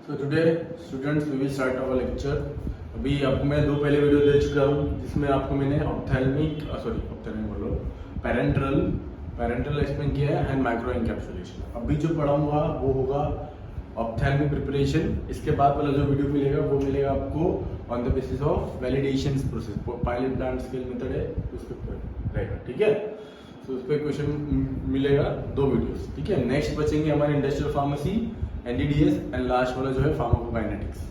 So today students we will start our lecture. अभी आपको मैं दो पहले वीडियो दे चुका हूँ जिसमें आपको मैंने ऑप्थेल्मिक बोलो पैरेंटल एक्सप्लेन किया है एंड माइक्रो एनकैप्सुलेशन. अभी जो पढ़ाऊंगा वो होगा ऑप्थेल्मिक प्रिपरेशन. इसके बाद वाला जो वीडियो मिलेगा वो मिलेगा आपको on the basis of validation process. Pilot plant scale method है उसके ऊपर रहेगा. ठीक है, तो उस पर क्वेश्चन मिलेगा दो वीडियोस. ठीक है, नेक्स्ट बचेंगे हमारे industrial pharmacy, NDDS and last वाला जो है फार्माकोकाइनेटिक्स.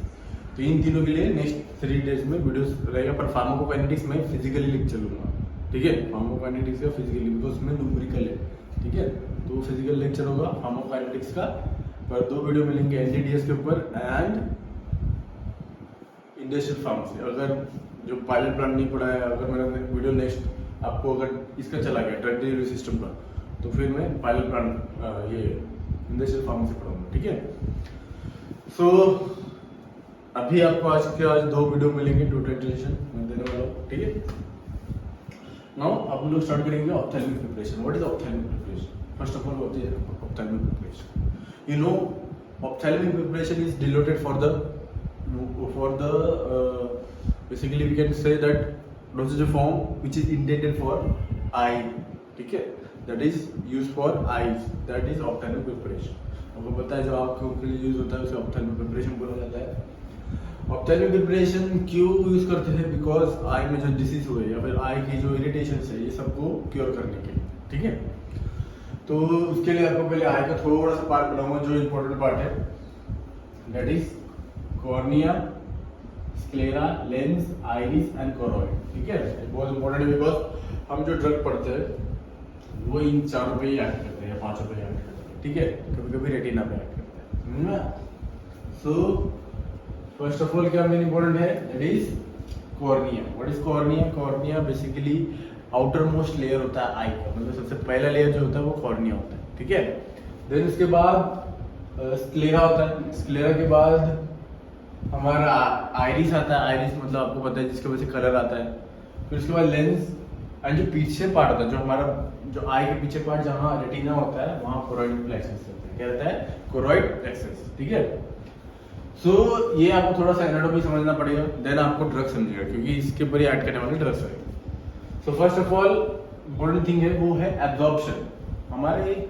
तो इन तीनों के लिए नेक्स्ट 3 डेज में वीडियोस रहेगा. पर फार्माकोकाइनेटिक्स में फिजिकली लेक्चर लूंगा. ठीक है, फार्माकोकाइनेटिक्स का फिजिकली बिकॉज उसमें न्यूमेरिकल है. ठीक है, तो फिजिकल लेक्चर होगा फार्माकोकाइनेटिक्स का. पर दो वीडियो मिलेंगे एनडीडीएस के ऊपर एंड इंडस्ट्रियल फार्मेसी. अगर जो पायलट प्लांट नहीं पढ़ा है, अगर मेरा वीडियो नेक्स्ट आपको अगर इसका चला गया ड्रग डिलीवरी सिस्टम का, तो फिर मैं पायलट प्लांट ये इंडस्ट्रियल फार्मेसी पढ़ाऊंगा. ठीक है, सो अभी आपको आज दो वीडियो मिलेंगे टोटलाइजेशन मैं देने वाला हूँ. ठीक है, नाउ आप लोग स्टार्ट करेंगे ophthalmic preparation. What is ophthalmic preparation? First of all what is ophthalmic preparation? You know, ophthalmic preparation is denoted for the basically we can say that dosage form which is intended for eye. ठीक है, that is used for eyes, that is ophthalmic preparation. आपको पता है जो आँखों के लिए use होता है उसे ophthalmic preparation बोला जाता है. ophthalmic preparation क्यों यूज करते हैं? बिकॉज आई में जो डिसीज हुए या फिर आई की जो इरिटेशन है ये सबको क्योर करने के लिए. ठीक है, तो उसके लिए आपको पहले आई का थोड़ा सा पार्ट बनाऊंगा जो इम्पोर्टेंट पार्ट है. That is cornea, sclera, lens, iris and choroid. ठीक है, बहुत इंपॉर्टेंट है बिकॉज हम जो ड्रग पढ़ते हैं वो इन चारों पे ही एक्ट करते हैं या पांचों पे एक्ट करते हैं. ठीक है, कभी कभी रेटिना पे एक्ट करते हैं. समझ में? सो फर्स्ट ऑफ ऑल क्या मेन इंपॉर्टेंट है? That is cornea. What is cornea? Cornea basically outer most layer होता है आई का, मतलब सबसे पहला लेयर जो होता है वो कॉर्निया होता है. ठीक है, देन उसके बाद स्क्लेरा होता है. स्क्लेरा के बाद हमारा आइरिस आता है. आइरिस मतलब आपको पता है जिसकी वजह से कलर आता है. फिर उसके बाद लेंस एंड जो पीछे पार्ट होता है जो हमारा जो आई के पीछे पार्ट जहाँ रेटिना होता है वहाँ कोरॉइड प्लेक्सस होता है. क्या रहता है? Choroid plexus. ठीक है, सो ये आपको थोड़ा सा एनाटॉमी समझना पड़ेगा, देन आपको ड्रग समझेगा क्योंकि इसके ऊपर ही ऐड करने वाले ड्रग्स है. तो first of all important thing है वो है एब्जॉर्प्शन. हमारे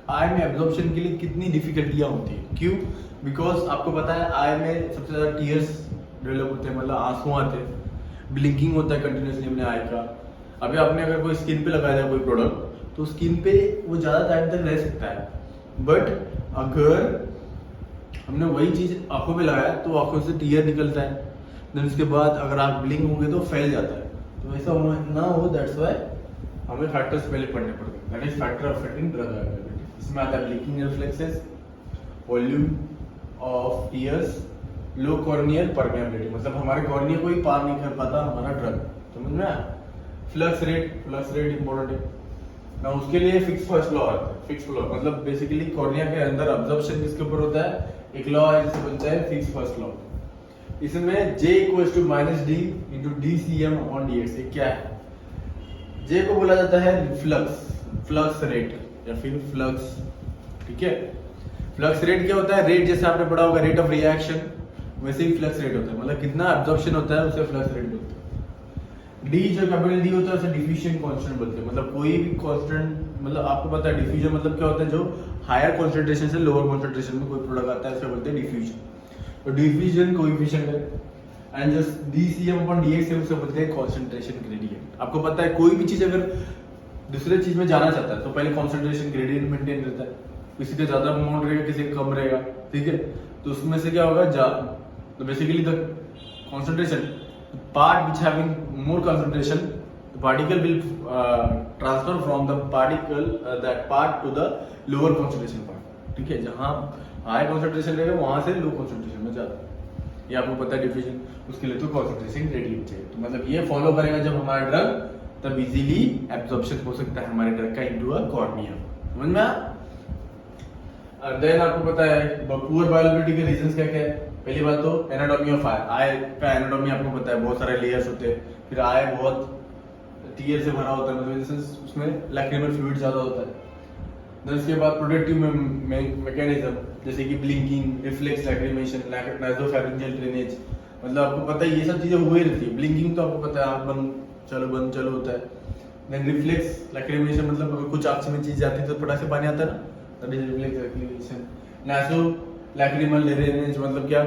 आई में एब्जॉर्प्शन के लिए कितनी डिफिकल्टियाँ होती है? क्यों? बिकॉज आपको पता है आई में सबसे ज़्यादा टीयर्स डेवलप होते हैं, मतलब आंसू आते हैं, ब्लिंकिंग होता है कंटिन्यूसली अपने आई का. अभी आपने अगर कोई स्किन पे लगाया जाए कोई प्रोडक्ट तो स्किन पे वो ज़्यादा टाइम तक रह सकता है. बट अगर हमने वही चीज़ आंखों में लगाया तो आंखों से टीयर निकलता है. देन उसके बाद अगर आप ब्लिंक होंगे तो फैल जाता है. तो ऐसा ना हो, दैट्स व्हाई हमें फैक्टर्स पहले पढ़ने पड़ते हैं. That is factor affecting drug availability. इसमें आता है blinking reflexes, volume of tears, low corneal permeability, मतलब हमारे कॉर्निया को ही पार नहीं कर पाता हमारा ड्रग. समझ में आया? फ्लक्स रेट इंपॉर्टेंट है ना. उसके लिए फिक्स फर्स्ट लॉ आता है. फिक्स लॉ मतलब बेसिकली कॉर्निया के अंदर अब्जॉर्प्शन किसके ऊपर होता है? एक लॉ है जिससे बनता है फिक्स फर्स्ट लॉ. इसमें J equals to -D into DCM upon DX. ये क्या है? J को बोला जाता है फ्लक्स रेट या फिर फ्लक्स. ठीक है, फ्लक्स रेट क्या होता है? रेट जैसे आपने पढ़ा होगा रेट ऑफ रिएक्शन, वैसे ही फ्लक्स रेट होता है, मतलब कितना एब्जॉर्प्शन होता है उसे फ्लक्स रेट बोलते हैं. D जो कैपिटल D होता है उसे डिफ्यूजन कांस्टेंट बोलते हैं. मतलब कोई भी कांस्टेंट, मतलब आपको पता है डिफ्यूजन मतलब क्या होता है? जो हायर कॉन्सेंट्रेशन से लोअर कॉन्सेंट्रेशन में कोई प्रोडक्ट आता है उसे बोलते हैं डिफ्यूजन. तो डिफ्यूजन कोएफिशिएंट है and just DCM upon DX है उसे बोलते हैं कंसंट्रेशन ग्रेडियंट. आपको पता है कोई भी चीज अगर दूसरे चीज में जाना चाहता है तो पहले कंसंट्रेशन ग्रेडियंट मेंटेन रहता है. किसी का ज्यादा अमाउंट रहेगा, किसी का कम रहेगा. ठीक है, तो उसमें से क्या होगा? तो basically the concentration part which having more concentration the particle will transfer from the particle that part to the lower concentration part. ठीक है, जहाँ हाई कॉन्सेंट्रेशन रहेगा वहां से लो कॉन्सेंट्रेशन में जाता है. ये आपको पता है डिफ्यूजन. उसके लिए तो कॉन्सेंट्रेशन ग्रेडियंट चाहिए. तो मतलब ये फॉलो करेगा जब हमारा ड्रग, तब इजीली एब्जॉर्प्शन हो सकता है हमारे ड्रग का इनटू अ कॉर्निया. समझ में आया? देन आपको पता है पुअर बायोअवेलेबिलिटी के रीजंस क्या क्या है? पहली बात तो एनाटॉमी ऑफ आई. आई का एनाटॉमी आपको पता है बहुत सारे लेयर्स होते हैं. फिर आई बहुत टीयर से भरा होता है, मतलब उसमें लैक्रिमल फ्लूइड ज्यादा होता है. देन उसके बाद प्रोडक्टिव मैकेनिज्म, जैसे कि ब्लिंकिंग, रिफ्लेक्स लैक्रिमेशन, नासोफैरिंजियल ड्रेनेज, मतलब आपको पता है ये सब चीजें हुई रहती है। ब्लिंकिंग तो आपको पता है आँख बंद चलो होता है। देन रिफ्लेक्स लैक्रिमेशन मतलब अगर कुछ आँख में चीज जाती है तो फटाक से पानी आता है ना, that is reflex lacrimation. Nasolacrimal drainage मतलब क्या,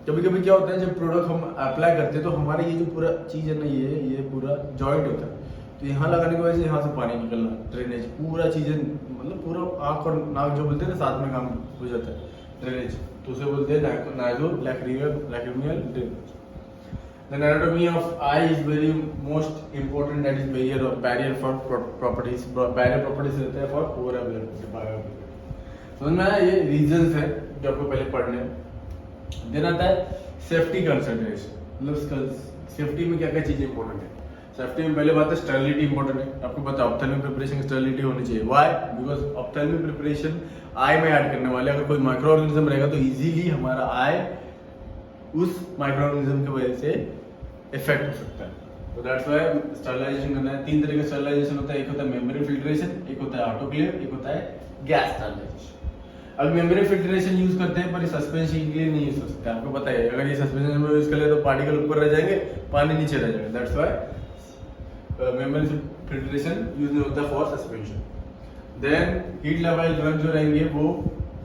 कभी कभी क्या होता है जब प्रोडक्ट हम अप्लाई करते हैं तो हमारे ये जो पूरा चीज है ना, ये पूरा जॉइंट होता है, तो यहाँ लगाने की वजह से यहाँ से पानी निकलना, ड्रेनेज पूरा चीजें मतलब पूरा आँख और नाक जो बोलते हैं ना साथ में काम हो जाता है, ड्रेनेज, तो उसे बोलते हैं nasolacrimal drainage. The anatomy of eye is very most important, that is barrier for properties, barrier properties रहता है for oral blood। समझ में आया, ये रीजंस है जो आपको पहले पढ़ने हैं। देन आता है सेफ्टी कंसिडरेशन, मतलब सेफ्टी में क्या क्या चीजें इंपॉर्टेंट है। सेफ्टी में पहले बात है स्टेरिलिटी इंपॉर्टेंट है, आपको पता है ऑप्थेल्मिक प्रिपरेशन की स्टेरिलिटी होनी चाहिए। Why? Because ophthalmic preparation I में ऐड करने वाले अगर कोई माइक्रो ऑर्गेनिज्म रहेगा तो इजीली हमारा आई उस माइक्रो ऑर्गेनिज्म की वजह से इफेक्ट हो सकता है। तो दैट्स व्हाई स्टरलाइजेशन करना है। 3 तरह का स्टरलाइजेशन होता है, एक होता है मेम्ब्रेन फिल्ट्रेशन, एक होता है ऑटोक्लेव, एक होता है गैस स्टरलाइजेशन। अब मेम्ब्रेन फिल्ट्रेशन यूज करते हैं पर ये सस्पेंशन के लिए नहीं यूज हो सकता है, आपको पता है अगर ये सस्पेंशन में यूज कर ले तो पार्टिकल ऊपर रह जाएंगे, पानी नीचे रह जाएगा। That's why membrane filtration use नहीं होता for suspension. Then heat level drug जो रहेंगे वो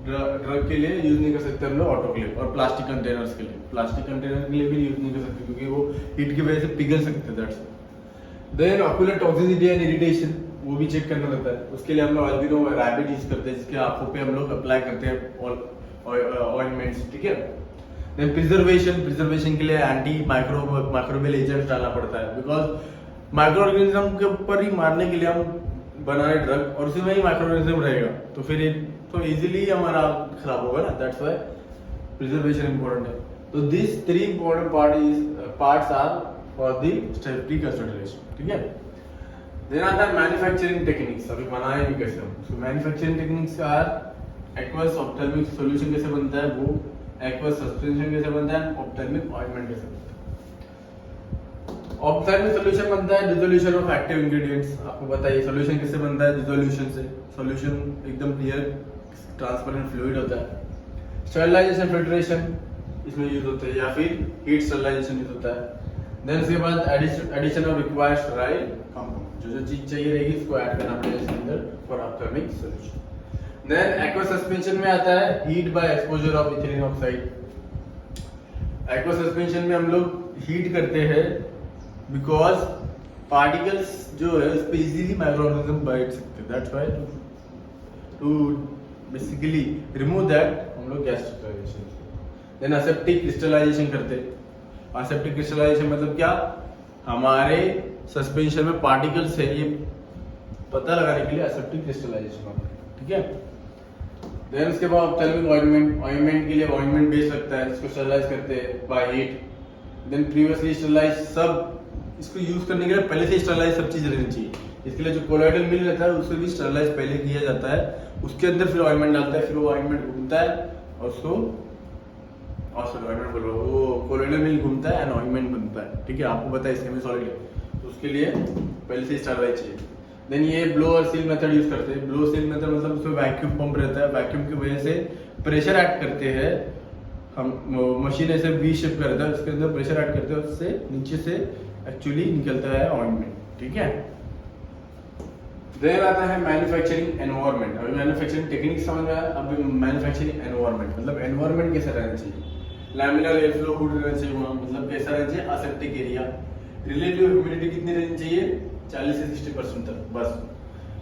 ड्रग के लिए यूज नहीं कर सकते हम लोग ऑटोक्लेव, और प्लास्टिक कंटेनर्स के लिए, प्लास्टिक कंटेनर के लिए भी यूज नहीं कर सकते क्योंकि वो हीट की वजह से पिघल सकते हैं। That's then ocular toxicity and irritation, वो भी चेक करना रहता है, उसके लिए हम लोग अल्बिनो रैबिड यूज करते हैं जिसके आंखों पे हम लोग अप्लाई करते हैं ऑइंटमेंट्स, ठीक है। देन प्रिजर्वेशन के लिए एंटी माइक्रोबियल एजेंट्स डालना पड़ता है, बिकॉज माइक्रो ऑर्गेनिज्म के ऊपर ही मारने के लिए हम बना रहे ड्रग और उसी में ही माइक्रो ऑर्गेनिज्म रहेगा तो फिर तो इजीली हमारा खराब होगा ना। दैट्स व्हाई प्रिजर्वेशन इंपॉर्टेंट है। तो this 3 important parts are for the safety consideration, ठीक है। देन आता है मैन्युफैक्चरिंग टेक्निक्स, अभी बनाए भी कैसे हम। So manufacturing techniques are aqueous ophthalmic solution कैसे बनता है, वो एक्वस सस्पेंशन कैसे बनता है, ऑप्थेल्मिक ऑइंटमेंट कैसे बनता है। ऑप्थेल्मिक सॉल्यूशन बनता है डिसोल्यूशन ऑफ एक्टिव इंग्रेडिएंट्स, आपको पता है ये सॉल्यूशन किससे बनता है, डिसोल्यूशन से। सॉल्यूशन एकदम क्लियर ट्रांसपेरेंट फ्लूइड होता है। स्टरलाइजेशन फिल्ट्रेशन इसमें यूज होता है या फिर हीट स्टरलाइजेशन यूज होता है। देन उसके बाद addition of required sterile compound, जो चीज चाहिए रहेगी उसको ऐड करना पड़ेगा इसके अंदर for ophthalmic solution. Then aqua suspension में आता है heat by exposure of ethylene oxide. Aqua suspension में हम लोग हीट करते हैं बिकॉज पार्टिकल्स जो है उस पर इजीली माइक्रो ऑर्गेनिज्म बैठ सकते हैं। That's why to basically remove that हम लोग gas sterilization. Then aseptic crystallization करते हैं। असेप्टिक क्रिस्टलाइजेशन मतलब क्या, हमारे सस्पेंशन में पार्टिकल्स है ये पता लगाने के लिए असेप्टिक क्रिस्टलाइजेशन होता है, ठीक है। देन उसके बाद ऑप्थेल्मिक ऑइंटमेंट के लिए ऑइंटमेंट बेस लगता है जिसको स्टरलाइज करते हैं by heat. Then previously sterilize, सब इसको यूज करने के लिए पहले से स्टरलाइज सब चीज रहनी चाहिए। इसके लिए जो कोलॉइडल मिल रहता है उसको भी स्टरलाइज पहले किया जाता है, उसके अंदर फिर ऑइंटमेंट डालता है, फिर वो ऑइंटमेंट घूमता है और उसको वो कोलॉइडल मिल घूमता है एंड ऑइंटमेंट बनता है, ठीक है। आपको पता है इसके में सॉलिड है तो उसके लिए पहले से स्टरलाइज चाहिए। देन ये ब्लो और सील मेथड यूज करते हैं। ब्लो सील मेथड मतलब उसमें वैक्यूम पंप रहता है, वैक्यूम की वजह से प्रेशर ऐड करते हैं हम, मशीन ऐसे वी शेप करता है, उसके अंदर प्रेशर ऐड करते हैं, उससे नीचे से एक्चुअली निकलता है ऑइंटमेंट, ठीक है। देन आता है मैन्युफैक्चरिंग एनवायरनमेंट। अभी मैन्युफैक्चरिंग टेक्निक समझ में आया, अभी मैन्युफैक्चरिंग एनवायरनमेंट मतलब एनवायरनमेंट कैसा रहना चाहिए। लैमिनार एयर फ्लो हुड रहना चाहिए वहाँ, मतलब कैसा रहना चाहिए, असेप्टिक एरिया। रिलेटिव ह्यूमिडिटी कितनी रहनी चाहिए, 40 से 60% तक बस।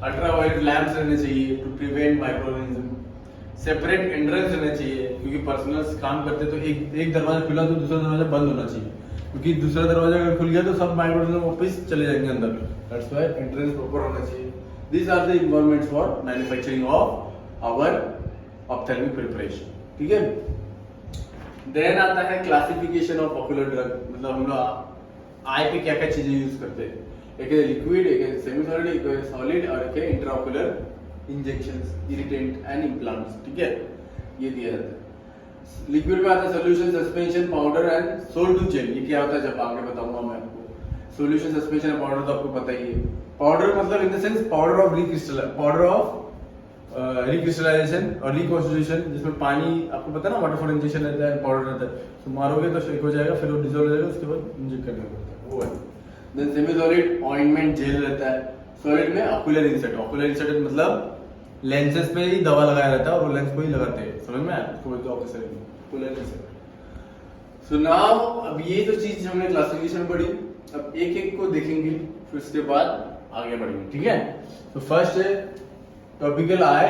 अल्ट्रावायलेट लैंप्स रहने चाहिए to prevent microorganism. Separate entrance रहना चाहिए क्योंकि पर्सनल काम करते तो एक दरवाजा खुला तो दूसरा दरवाजा बंद होना चाहिए, क्योंकि दूसरा दरवाजा अगर खुल गया तो सब माइक्रोऑर्गेनिज्म वापस चले जाएंगे अंदर। दैट्स व्हाई एंट्रेंस प्रॉपर होना चाहिए। These are the environments for manufacturing of our ophthalmic preparation, ठीक है। देन आता है क्लासिफिकेशन ऑफ ऑक्यूलर ड्रग, मतलब हम लोग आई पे क्या क्या चीजें यूज करते हैं। एक है लिक्विड, एक है सेमी सॉलिड, एक है सॉलिड और एक है intraocular injections, irritant and implants, ठीक है, ये दिया जाता है। लिक्विड में आता है solution, suspension, powder and sol to gel. ये क्या होता है जब आगे बताऊंगा मैं आपको। सॉल्यूशन, सस्पेंशन, पाउडर तो आपको पता ही है। पाउडर मतलब in the sense powder of recrystal, powder of recrystallization और रिकॉन्स्टिट्यूशन, जिसमें पानी आपको पता है ना, वाटर फॉर इंजेक्शन रहता है, पाउडर रहता है, तो मारोगे तो शेक हो जाएगा, फिर वो डिजोल्व हो जाएगा, उसके बाद इंजेक्ट करना पड़ता है, वो है। Then semi solid ointment gel रहता है। सॉलिड में ऑक्यूलर इंसेट, ऑक्यूलर इंसेट मतलब लेंसेज पे ही दवा लगाया रहता है और वो लेंस को ही लगाते हैं, समझ में आया, उसको बोलते हैं ऑक्यूलर इंसेट। सो नाउ अब ये जो चीज हमने क्लासिफिकेशन पढ़ी, अब एक एक को देखेंगे, फिर उसके बाद आगे बढ़ेंगे, ठीक है। तो फर्स्ट है टॉपिकल आई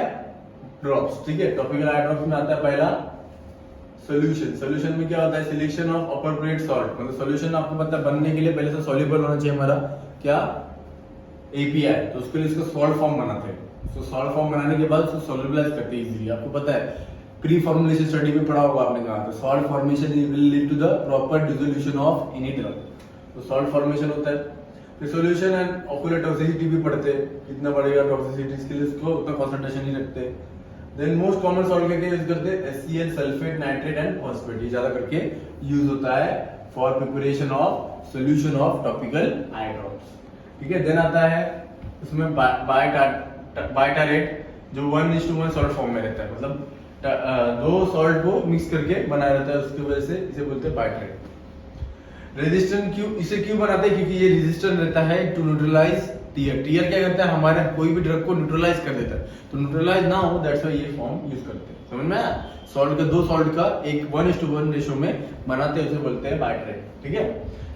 ड्रॉप्स, ठीक है। टॉपिकल आई ड्रॉप्स में आता है पहला सॉल्यूशन। सॉल्यूशन में क्या होता है, सिलेक्शन ऑफ अप्रोप्रिएट सॉल्ट, मतलब सॉल्यूशन आपको पता है बनने के लिए पहले से सॉल्युबल होना चाहिए हमारा क्या, एपीआई, तो उसके लिए इसको सॉल्ट फॉर्म बनाते हैं। तो सॉल्ट फॉर्म बनाने के बाद उसको सॉल्युबलाइज करते हैं इजीली, आपको पता है प्री फॉर्मुलेशन स्टडी में पढ़ा होगा आपने, कहा तो salt formation will lead to the proper dissolution of any drug, तो सॉल्ट फॉर्मेशन होता है। फिर सॉल्यूशन एंड ऑक्यूलर टॉक्सिसिटी भी पढ़ते हैं, कितना बढ़ेगा टॉक्सिसिटी, इसके लिए इसको उतना कंसंट्रेशन नहीं रखते। देन मोस्ट कॉमन सॉल्ट क्या यूज करते हैं, HCl, sulphate, nitrate and phosphate, ये ज्यादा करके यूज होता है for preparation of solution of topical eye drops, ठीक है। देन आता है उसमें बायटारेट, जो 1:1 सॉल्ट फॉर्म में रहता है, मतलब दो सॉल्ट को मिक्स करके बनाया रहता है, उसकी वजह से इसे बोलते हैं बायटारेट। रेजिस्टेंट क्यों, इसे क्यों बनाते हैं, क्योंकि ये रेजिस्टेंट रहता है टू न्यूट्रलाइज टीयर। टीयर क्या करता है, हमारे कोई भी ड्रग को न्यूट्रलाइज कर देता है, तो न्यूट्रलाइज ना हो, दैट्स व्हाई ये फॉर्म यूज करते हैं, समझ में आया। सॉल्ट का दो सॉल्ट का एक 1:1 रेशो में बनाते हैं, उसे बोलते हैं बायटारेट, ठीक है।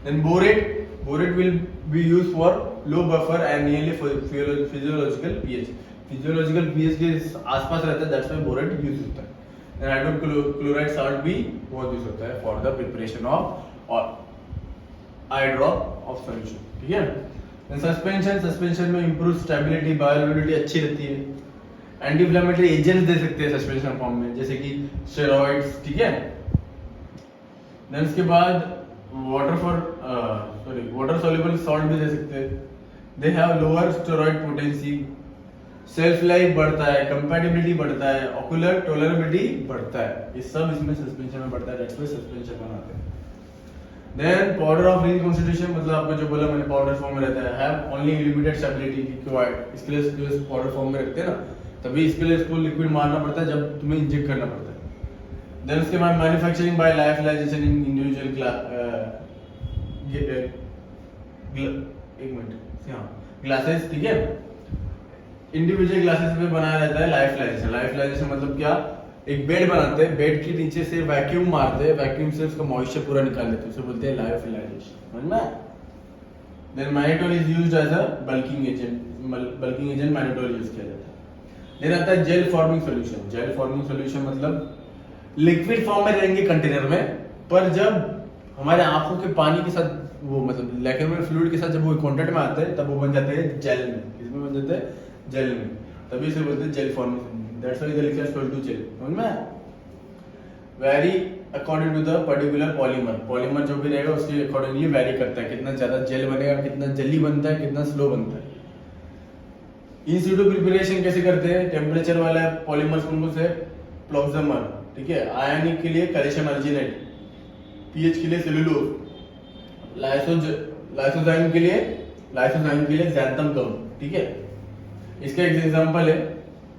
Then borate, borate will be used for low buffer and nearly physiological pH, physiological pH के आसपास रहता है, दैट्स व्हाई बोरेट यूज होता है। देन हाइड्रोक्लोराइड सॉल्ट भी बहुत यूज होता है for the preparation of I drop of solution, ठीक है। देन सस्पेंशन, सस्पेंशन में इंप्रूव स्टेबिलिटी, बायोअवेलेबिलिटी अच्छी रहती है। एंटी इंफ्लेमेटरी एजेंट्स दे सकते हैं सस्पेंशन फॉर्म में, जैसे कि स्टेरॉइड्स, ठीक है। देन उसके बाद वाटर सॉल्युबल सॉल्ट भी दे सकते हैं। They have lower steroid potency, self life बढ़ता है, कंपैटिबिलिटी बढ़ता है, ऑक्यूलर टॉलरेबिलिटी बढ़ता है, ये सब इसमें सस्पेंशन में बढ़ता है, दैट्स व्हाई सस्पेंशन बनाते हैं। देन पाउडर ऑफ रिकॉन्स्टिट्यूशन, मतलब आपको जो बोला मैंने पाउडर फॉर्म में रहता है, have only limited stability required, इसके लिए पाउडर फॉर्म में रखते हैं ना, तभी इसके लिए इसको लिक्विड मारना पड़ता है जब तुम्हें इंजेक्ट करना पड़ता है। देन उसके बाद manufacturing by lyophilization in individual glasses, ठीक है। इंडिविजुअल ग्लासेस में बनाया रहता है लाइफलाइजेशन। लाइफलाइजेशन मतलब क्या, एक बेड बनाते हैं, बेड के नीचे से वैक्यूम मारते हैं, वैक्यूम से उसका मॉइस्चर पूरा निकाल लेते हैं, उसे बोलते हैं लाइफलाइजेशन, समझ में। Then mannitol is used as a bulking agent mannitol use किया जाता है। देन आता है gel forming solution. Gel forming solution मतलब लिक्विड फॉर्म में रहेंगे कंटेनर में, पर जब हमारे आंखों के पानी के साथ वो मतलब लैक्रिमल फ्लूइड के साथ जब वो कांटेक्ट में आते हैं, तब वो बन जाते हैं जेल में। किसमें बन जाते हैं, जेल में, तभी इसे बोलते हैं gel forming, that's why they लिखा है टू जेल, समझ में। Vary according to the particular polymer, polymer जो भी रहेगा उसके अकॉर्डिंगली वेरी करता है, कितना ज्यादा जेल बनेगा, कितना जल्दी बनता है, कितना स्लो बनता है। इन सिटू प्रिपरेशन कैसे करते हैं, टेम्परेचर वाला पॉलीमर्स कौन से, प्लॉक्समर, ठीक है। आयनिक के लिए कैल्शियम अर्जिनेट, पीएच के लिए सेलुलोज, लाइसोजाइम के लिए xanthan गम, ठीक है। इसका एक एग्जांपल है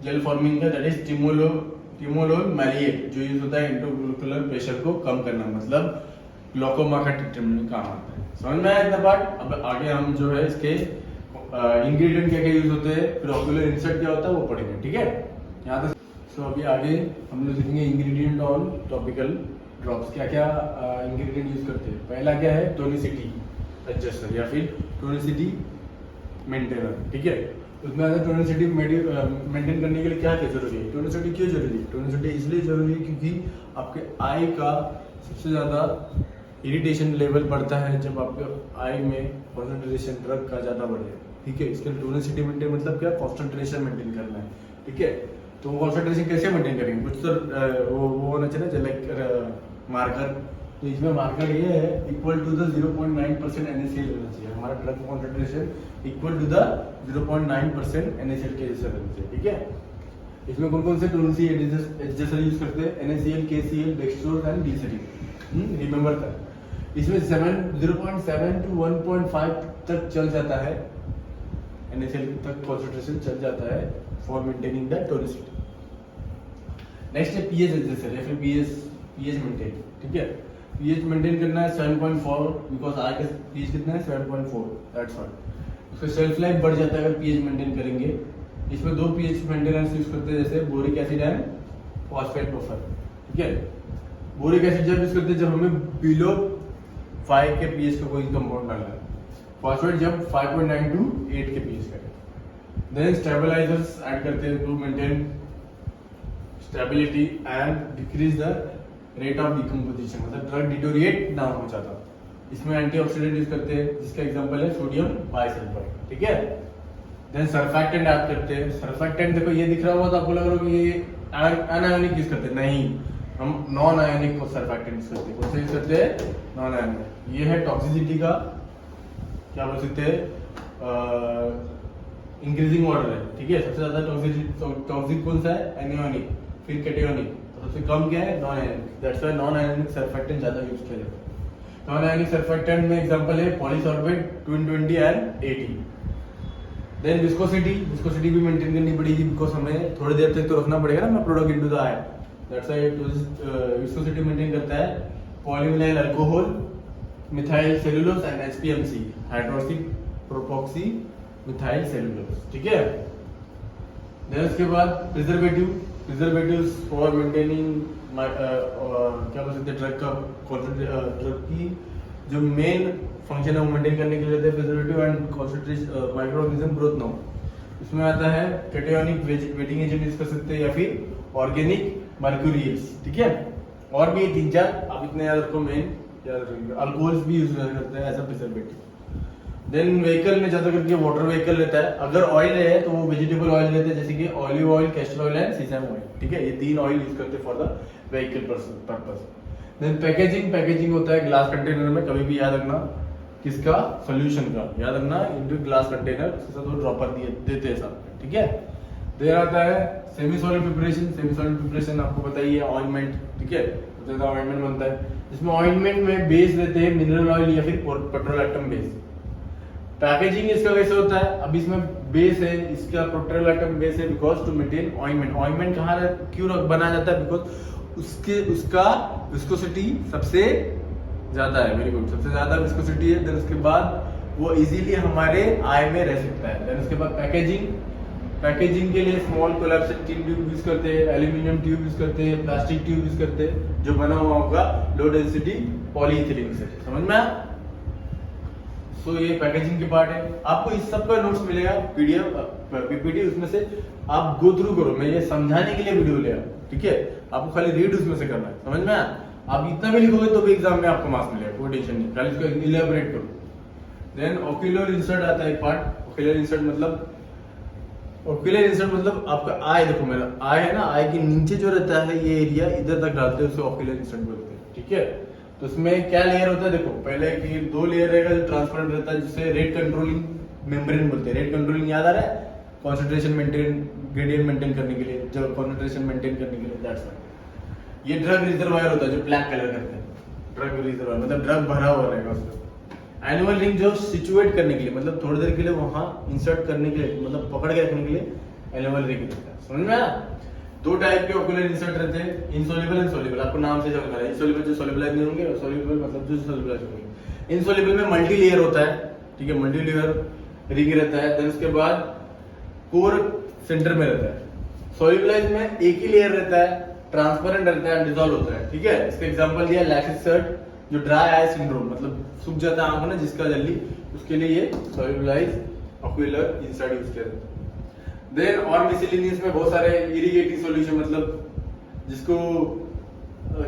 जेल फॉर्मिंग का, दैट इज टिमोलोल मैलिएट, जो यूज होता है इंट्राओक्युलर प्रेशर को कम करना, मतलब ग्लूकोमा का ट्रीटमेंट में काम आता है, समझ में आया इतना पार्ट। अब आगे हम जो है इसके इंग्रेडिएंट क्या क्या यूज होते हैं, फिर ऑक्यूलर इंसर्ट क्या होता है वो पढ़ेंगे, ठीक है। यहाँ तक सो अभी आगे हम लोग देखेंगे इंग्रेडिएंट ऑन टॉपिकल ड्रॉप्स, क्या क्या इंग्रेडिएंट यूज करते हैं। पहला क्या है, टोनिसिटी एडजस्टर या फिर टोनिसिटी मेंटेनर, ठीक है। उसमें आता है टोनिसिटी मेंटेन करने के लिए क्या क्या जरूरी है। टोनिसिटी क्यों जरूरी है, टोनिसिटी इसलिए जरूरी है क्योंकि आपके आई का सबसे ज्यादा इरिटेशन लेवल बढ़ता है जब आपके आई में कॉन्सेंट्रेशन ड्रग का ज्यादा बढ़े, ठीक है। इसके लिए टोनिसिटी मेंटेन मतलब क्या, कॉन्सेंट्रेशन मेंटेन करना है, ठीक है। तो कॉन्सेंट्रेशन कैसे मेंटेन करेंगे, कुछ तो वो होना चाहिए लाइक मार्कर, तो इसमें मार्कर ये है इक्वल टू द 0.9% NaCl होना चाहिए, हमारा drug concentration equal to the 0.9% NaCl के जैसा रहना चाहिए, ठीक है। इसमें कौन कौन से टोनिसिटी एडजस्टर यूज करते हैं, NaCl, KCl, dextrose and glycerine, remember that. इसमें 0.7 to 1.5 तक चल जाता है, NaCl तक कॉन्सेंट्रेशन चल जाता है, for maintaining the tonicity. Next है पीएच एडजस्टर या फिर पीएच मेंटेन, ठीक है। पीएच मेंटेन करना है 7.4 बिकॉज आई का पीएच कितना है 7.4, दैट्स ऑल। उसका शेल्फ लाइफ बढ़ जाता है अगर पीएच मेंटेन करेंगे। इसमें दो पीएच मेंटेनेंस यूज करते हैं, जैसे boric acid and phosphate buffer, ठीक है। बोरिक एसिड जब यूज करते हैं जब हमें बिलो 5 के पीएच का कोई कंपाउंड डालना है, फॉस्फेट जब 5.9 टू 8 के पीएच का। देन स्टेबलाइजर्स ऐड करते हैं to maintain stability and decrease the rate of decomposition, मतलब ड्रग डिटोरिएट ना हो जाता। इसमें एंटीऑक्सीडेंट यूज करते हैं, जिसका एग्जांपल है सोडियम बाइसल्फाइड, ठीक है। देन सर्फैक्टेंट ऐड करते हैं। सर्फैक्टेंट देखो ये दिख रहा होगा तो आपको लग रहा होगा कि ये अनआयोनिक यूज करते हैं, नहीं, हम नॉन आयोनिक को सर्फैक्टेंट यूज करते हैं। कौन सा यूज करते हैं? Non ionic. ये है टॉक्सिसिटी का क्या बोल सकते हैं, इंक्रीजिंग ऑर्डर है, ठीक है। सबसे ज्यादा टॉक्सिक कौन सा है? एनियोनिक, फिर कैटायोनिक, सबसे कम क्या है? Non ionic. That's why non ionic surfactant ज्यादा यूज किया जाता है। नॉन आयोनिक सर्फैक्टेंट में एग्जांपल है पॉलीसॉर्बेट 220 एंड 80। देन विस्कोसिटी भी मेंटेन करनी पड़ेगी बिकॉज हमें थोड़ी देर तक तो रखना पड़ेगा ना product into the eye. That's why viscosity maintain करता है polyvinyl alcohol, methyl cellulose and HPMC, hydroxy propoxy methyl cellulose, ठीक है। देन उसके बाद प्रिजर्वेटिव्स फॉर मेंटेनिंग क्या बोल सकते हैं, ड्रग की जो मेन फंक्शन है वो मेंटेन करने के लिए रहते हैं preservative and concentration micro organism growth no. इसमें आता है कैटायोनिक वेटिंग एजेंट यूज कर सकते हैं या फिर ऑर्गेनिक मर्क्यूरियल्स, ठीक है। और भी 3-4 आप इतने याद रखो, मेन याद रखिएगा। अल्कोहल्स भी यूज करते हैं as a preservative. Then vehicle में ज्यादा करके वाटर व्हीकल रहता है। अगर ऑयल है तो वो वेजिटेबल ऑयल रहते हैं, जैसे कि olive oil, castor oil and sesame oil, ठीक है। ये 3 ऑयल यूज करते हैं for the vehicle purpose. Then packaging होता है ग्लास कंटेनर में, कभी भी याद रखना किसका? सोल्यूशन का, याद रखना इनटू ग्लास कंटेनर, उसके साथ वो ड्रॉपर देते हैं साथ में, ठीक है। देन आता है सेमी सॉलिड प्रिपरेशन आपको पता ही है, ऑइंटमेंट, ठीक है। तो ऑइंटमेंट बनता है, इसमें ऑइंटमेंट में बेस रहते हैं मिनरल ऑयल या फिर पेट्रोलैक्टम बेस। पैकेजिंग इसका कैसे होता है? अब इसमें बेस है, इसका पेट्रोलैक्टम बेस है because to maintain ointment. Ointment कहाँ क्यों बनाया जाता है? बिकॉज उसका विस्कोसिटी सबसे ज्यादा है, वेरी गुड, सबसे ज्यादा विस्कोसिटी है। देन उसके बाद वो इजीली हमारे आई में रह सकता है। देन उसके बाद पैकेजिंग के लिए स्मॉल कोलैप्सिंग ट्यूब यूज करते हैं, एल्यूमिनियम ट्यूब यूज करते हैं, प्लास्टिक ट्यूब यूज करते हैं, जो बना हुआ होगा लो डेंसिटी पॉलीइथिलीन से, समझ में आया? सो ये पैकेजिंग के पार्ट है। आपको इस सब का नोट्स मिलेगा PDF PPT, उसमें से आप गो थ्रू करो। मैं ये समझाने के लिए वीडियो ले आया, ठीक है। आपको खाली रीड उसमें से करना है, समझ में आया? आप इतना भी लिखोगे तो भी एग्जाम में आपको मार्क्स मिलेगा, कोई टेंशन नहीं, खाली इसको इलेबोरेट करो। देन ओक्यूलर इंसर्ट आता है एक पार्ट। ओक्यूलर इंसर्ट मतलब आपका आई, देखो मेरा आई है ना, आई के नीचे जो रहता है ये एरिया इधर तक डालते हैं, उसे ओक्यूलर इंसर्ट बोलते हैं, ठीक है। तो उसमें क्या लेयर होता है? देखो पहले की 2 लेयर रहेगा जो ट्रांसपेरेंट रहता है, जिसे रेट कंट्रोलिंग मेम्ब्रेन बोलते हैं। रेट कंट्रोलिंग याद आ रहा है? कॉन्सेंट्रेशन मेंटेन, ग्रेडियंट मेंटेन करने के लिए, जब कॉन्सेंट्रेशन मेंटेन करने के लिए, दैट्स व्हाई। ये ड्रग रिजर्वायर होता है जो ब्लैक कलर करते हैं, ड्रग रिजर्वायर मतलब ड्रग भरा हुआ रहेगा उसमें। एनिमल रिंग जो सिचुएट करने के लिए, मतलब थोड़ी देर के लिए वहां इंसर्ट करने के लिए, मतलब पकड़ के रखने के लिए एनिमल रिंग रहता है, समझ में आया? 2 टाइप के ओक्यूलर इंसर्ट रहते हैं, इनसोल्युबल एंड सोल्युबल। आपको नाम से समझना है, इनसोल्युबल जो सोल्युबलाइज नहीं होंगे, सोल्युबल मतलब जो सोल्युबलाइज होंगे। इनसोल्युबल में मल्टी लेयर होता है, ठीक है, मल्टी लेयर रिंग रहता है। देन उसके बाद कोर सेंटर में रहता है। सोल्युबलाइज में एक ही लेयर रहता है, ट्रांसपेरेंट रहता है, डिसॉल्व होता है, ठीक है। इसका एग्जांपल दिया लैक्सिसर्ट, जो ड्राई आई सिंड्रोम, मतलब सूख जाता है आंख ना जिसका जल्दी, उसके लिए ये सोल्युबलाइज ओक्यूलर इंसर्ट यूज किया जाता है। देन और मिसलेनियस में बहुत सारे इरिगेटिंग सॉल्यूशन, मतलब जिसको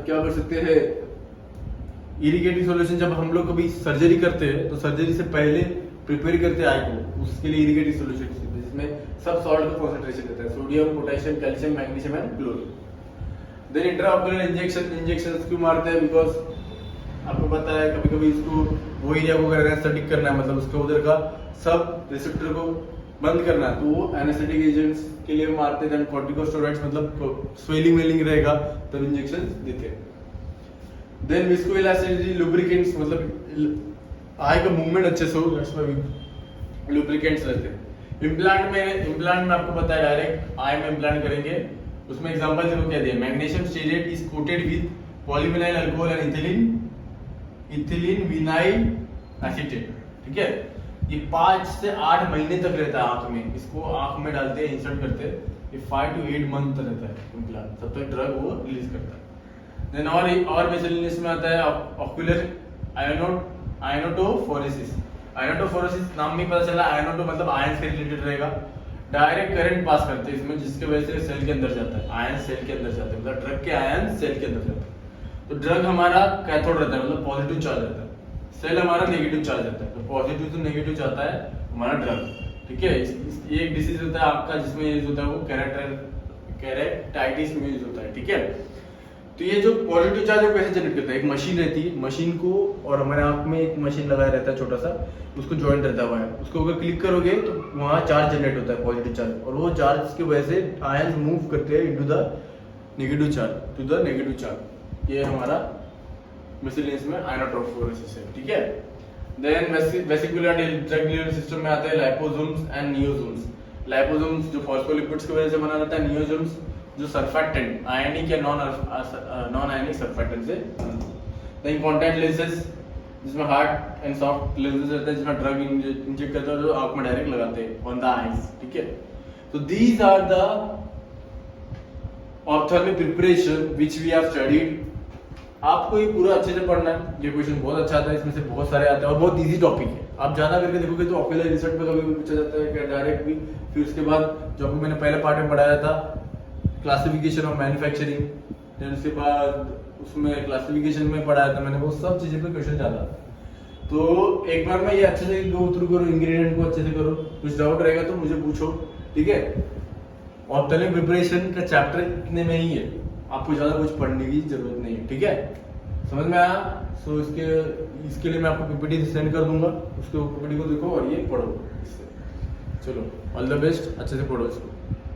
क्या बोल सकते हैं, इरिगेटिंग सॉल्यूशन। जब हम लोग कभी सर्जरी करते हैं तो सर्जरी से पहले प्रिपेयर करते हैं आई को, उसके लिए इरिगेटिंग सॉल्यूशन जिसमें सब सॉल्ट का कॉन्सेंट्रेशन रहता है, sodium, potassium, calcium, magnesium and chlorine. Then intraocular injection क्यों मारते हैं? बिकॉज आपको पता है कभी कभी इसको वो एरिया को एनेस्थेटिक करना है, मतलब उसका उधर का सब रिसेप्टर को बंद करना है, तो वो एनेस्थेटिक एजेंट्स के लिए मारते हैं। कॉर्टिकोस्टेरॉइड्स मतलब स्वेलिंग वेलिंग रहेगा तब इंजेक्शन देते हैं। देन विस्कोइलास्टिसिटी लुब्रिकेंट्स, मतलब आई का मूवमेंट अच्छे से हो, लुब्रिकेंट्स रहते हैं। इम्प्लांट में आपको पता है डायरेक्ट आई में इम्प्लांट करेंगे, उसमें एग्जांपल देखो क्या दिया, magnesium stearate is coated with polyvinyl alcohol and ethylene vinyl acetate, ठीक है। ये 5 से 8 महीने तक रहता है आंख में, इसको आंख में डालते हैं, इंसर्ट करते हैं, ये 5 to 8 मंथ तक रहता है इम्प्लांट, तब तक ड्रग वो रिलीज करता है। देन और मिसलेनियस में आता है ऑक्यूलर आयनोटोफोरेसिस। आयनोटोफोरेसिस नाम में पता चला, आयनोटो मतलब आयन से रिलेटेड रहेगा, डायरेक्ट करंट पास करते हैं इसमें, जिसके वजह से सेल के अंदर जाता है, आयन सेल के अंदर जाते हैं, मतलब ड्रग के आयन सेल के अंदर जाते हैं। तो ड्रग हमारा कैथोड रहता है, मतलब पॉजिटिव चार्ज रहता है, सेल हमारा नेगेटिव चार्ज रहता है, तो पॉजिटिव से नेगेटिव जाता है हमारा ड्रग, ठीक है। ये एक डिसीज होता है आपका जिसमें यूज होता है वो कैरेक्टाइटिस में यूज होता है, ठीक है। तो ये जो पॉजिटिव चार्ज है कैसे जनरेट करता है, एक मशीन रहती है, मशीन को और हमारे आंख में एक मशीन लगाया रहता है छोटा सा, उसको जॉइंट रहता है, उसको अगर क्लिक करोगे तो वहाँ चार्ज जनरेट होता है पॉजिटिव चार्ज, और वो चार्ज की वजह से आयन मूव करते हैं into the negative charge, to the negative charge. ये हमारा मिसलेनियस में आयनोटोफोरेसिस है, ठीक है। Then vesicular drug delivery system में आते हैं लाइपोसोम्स एंड नियोसोम्स। लाइपोसोम्स जो फॉस्फोलिपिड्स की वजह से बना रहता है, नियोसोम्स जो सर्फेक्टेंट आयनिक या नॉन आयनिक सर्फेक्टेंट से। देन कॉन्टैक्ट लेंसेज जिसमें हार्ड एंड सॉफ्ट लेंसेज रहते हैं, जिसमें ड्रग इंजेक्ट करते हैं जो आंख में डायरेक्ट लगाते हैं ऑन द आईज, ठीक है। तो these are the ophthalmic preparation which we have studied. आपको ये पूरा अच्छे से पढ़ना है, ये क्वेश्चन बहुत अच्छा आता है, इसमें से बहुत सारे आते हैं और बहुत इजी टॉपिक है। आप ज्यादा करके देखोगे तो ऑक्यूलर रिसर्च पे कभी पूछा जाता है क्या डायरेक्ट भी, फिर उसके बाद जो आपको मैंने पहले पार्ट में पढ़ाया था क्लासिफिकेशन ऑफ मैन्युफैक्चरिंग, फिर उसके बाद उसमें क्लासिफिकेशन में पढ़ाया था मैंने, वो सब चीजें पे क्वेश्चन ज्यादा आता है। तो एक बार मैं ये अच्छे से गो थ्रू करो, इंग्रेडिएंट को अच्छे से करो, कुछ डाउट रहेगा तो मुझे पूछो, ठीक है। ऑप्थेल्मिक प्रिपरेशन का चैप्टर इतने में ही है, आपको ज्यादा कुछ पढ़ने की जरूरत नहीं है, ठीक है। समझ में आया? सो इसके लिए मैं आपको पीपीटी सेंड कर दूंगा, उसको पीपीटी को देखो और ये पढ़ो इससे। चलो ऑल द बेस्ट, अच्छे से पढ़ो इसको।